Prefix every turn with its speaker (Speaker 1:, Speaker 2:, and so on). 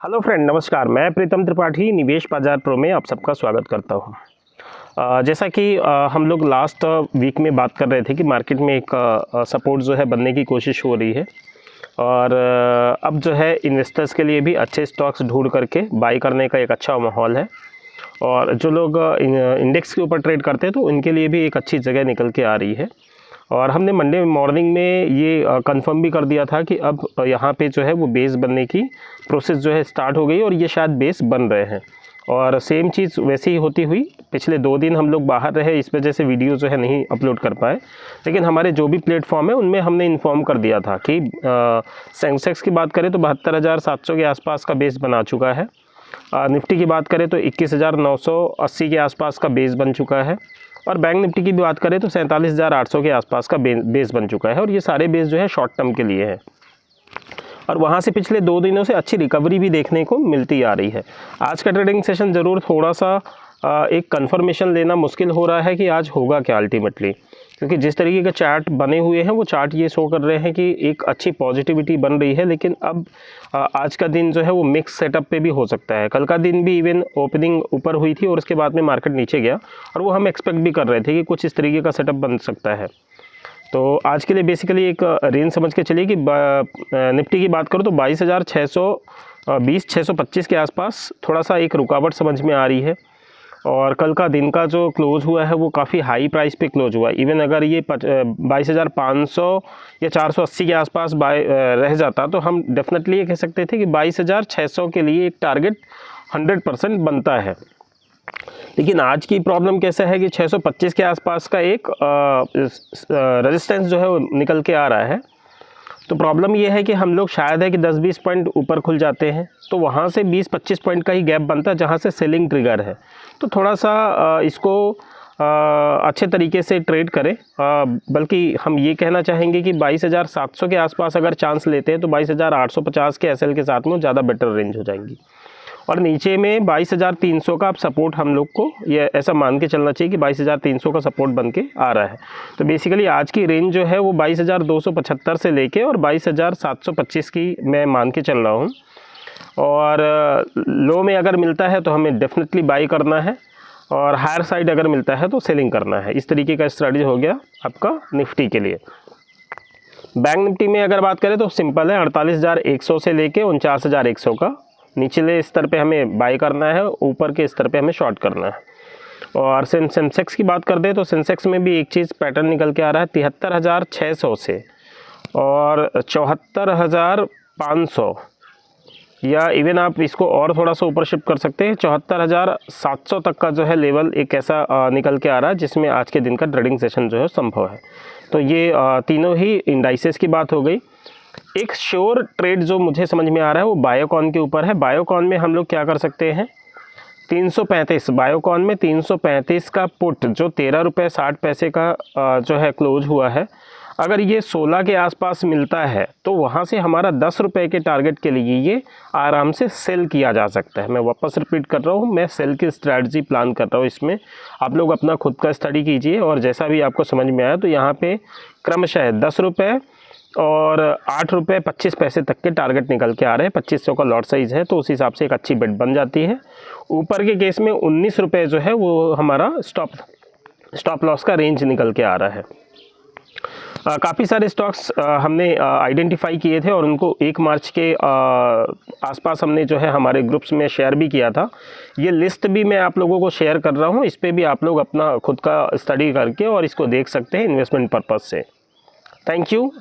Speaker 1: Hello friend, नमस्कार। मैं प्रीतम त्रिपाठी निवेश बाजार प्रो में आप सबका स्वागत करता हूं। जैसा कि हम लोग लास्ट वीक में बात कर रहे थे कि मार्केट में एक सपोर्ट जो है बनने की कोशिश हो रही है और अब जो है इन्वेस्टर्स के लिए भी अच्छे स्टॉक्स ढूंढ करके बाई करने का एक अच्छा माहौल है और जो लोग इंडेक्स के ऊपर ट्रेड करते हैं तो उनके लिए भी एक अच्छी जगह निकल के आ रही है। और हमने मंडे मॉर्निंग में ये कंफर्म भी कर दिया था कि अब यहाँ पे जो है वो बेस बनने की प्रोसेस जो है स्टार्ट हो गई और ये शायद बेस बन रहे हैं। और सेम चीज़ वैसे ही होती हुई पिछले 2 दिन हम लोग बाहर रहे, इस वजह से वीडियो जो है नहीं अपलोड कर पाए, लेकिन हमारे जो भी प्लेटफॉर्म है उनमें हमने इन्फॉर्म कर दिया था कि सेंसेक्स की बात करें तो 72,700 के आसपास का बेस बना चुका है। निफ्टी की बात करें तो 21,980 के आसपास का बेस बन चुका है और बैंक निफ्टी की भी बात करें तो 47,800 के आसपास का बेस बन चुका है और ये सारे बेस जो है शॉर्ट टर्म के लिए है और वहाँ से पिछले 2 दिनों से अच्छी रिकवरी भी देखने को मिलती आ रही है। आज का ट्रेडिंग सेशन ज़रूर थोड़ा सा एक कंफर्मेशन लेना मुश्किल हो रहा है कि आज होगा क्या अल्टीमेटली, क्योंकि जिस तरीके के चार्ट बने हुए हैं वो चार्ट ये शो कर रहे हैं कि एक अच्छी पॉजिटिविटी बन रही है, लेकिन अब आज का दिन जो है वो मिक्स सेटअप पे भी हो सकता है। कल का दिन भी इवन ओपनिंग ऊपर हुई थी और उसके बाद में मार्केट नीचे गया और वो हम एक्सपेक्ट भी कर रहे थे कि कुछ इस तरीके का सेटअप बन सकता है। तो आज के लिए बेसिकली एक रेंज समझ के चलिए कि निफ्टी की बात करूँ तो 22,620-625 के आसपास थोड़ा सा एक रुकावट समझ में आ रही है और कल का दिन का जो क्लोज हुआ है वो काफ़ी हाई प्राइस पे क्लोज हुआ है। इवन अगर ये 22,500 या 480 के आसपास रह जाता तो हम डेफिनेटली ये कह सकते थे कि 22,600 के लिए एक टारगेट 100% बनता है। लेकिन आज की प्रॉब्लम कैसा है कि 625 के आसपास का एक रेजिस्टेंस जो है वो निकल के आ रहा है। तो प्रॉब्लम ये है कि हम लोग शायद है कि 10-20 पॉइंट ऊपर खुल जाते हैं तो वहाँ से 20-25 पॉइंट का ही गैप बनता है जहाँ से सेलिंग ट्रिगर है। तो थोड़ा सा इसको अच्छे तरीके से ट्रेड करें, बल्कि हम ये कहना चाहेंगे कि 22,700 के आसपास अगर चांस लेते हैं तो 22,850 के एसएल के साथ में ज़्यादा बेटर रेंज हो जाएंगी और नीचे में 22,300 का आप सपोर्ट हम लोग को ये ऐसा मान के चलना चाहिए कि 22,300 का सपोर्ट बन के आ रहा है। तो बेसिकली आज की रेंज जो है वो 22,275 से लेके और 22,725 की मैं मान के चल रहा हूँ और लो में अगर मिलता है तो हमें डेफिनेटली बाई करना है और हायर साइड अगर मिलता है तो सेलिंग करना है। इस तरीके का स्ट्रेटजी हो गया आपका निफ्टी के लिए। बैंक निफ्टी में अगर बात करें तो सिंपल है, 48,100 से लेके 49,100 का निचले स्तर पे हमें बाई करना है, ऊपर के स्तर पे हमें शॉर्ट करना है। और सेंसेक्स की बात करते हैं तो सेंसेक्स में भी एक चीज़ पैटर्न निकल के आ रहा है 73,600 से और 74,500 या इवन आप इसको और थोड़ा सा ऊपर शिफ्ट कर सकते हैं 74,700 तक का जो है लेवल एक ऐसा निकल के आ रहा है जिसमें आज के दिन का ट्रेडिंग सेशन जो है संभव है। तो ये तीनों ही इंडाइसेस की बात हो गई। एक श्योर ट्रेड जो मुझे समझ में आ रहा है वो बायोकॉन के ऊपर है। बायोकॉन में हम लोग क्या कर सकते हैं, 335 बायोकॉन में 335 का पुट जो 13 रुपये 60 पैसे का जो है क्लोज हुआ है, अगर ये 16 के आसपास मिलता है तो वहाँ से हमारा 10 रुपये के टारगेट के लिए ये आराम से सेल किया जा सकता है। मैं वापस रिपीट कर रहा हूँ, मैं सेल की स्ट्रैटेजी प्लान कर रहा हूँ। इसमें आप लोग अपना खुद का स्टडी कीजिए और जैसा भी आपको समझ में आया तो यहाँ पे क्रमशः 10 रुपये और 8 रुपये 25 पैसे तक के टारगेट निकल के आ रहे हैं। 2500 का लॉट साइज़ है तो उस हिसाब से एक अच्छी बेट बन जाती है। ऊपर के केस में 19 रुपये जो है वो हमारा स्टॉप लॉस का रेंज निकल के आ रहा है। काफ़ी सारे स्टॉक्स हमने आइडेंटिफाई किए थे और उनको 1 मार्च के आसपास हमने जो है हमारे ग्रुप्स में शेयर भी किया था। ये लिस्ट भी मैं आप लोगों को शेयर कर रहा हूँ, इस पर भी आप लोग अपना खुद का स्टडी करके और इसको देख सकते हैं इन्वेस्टमेंट पर्पज़ से। Thank you.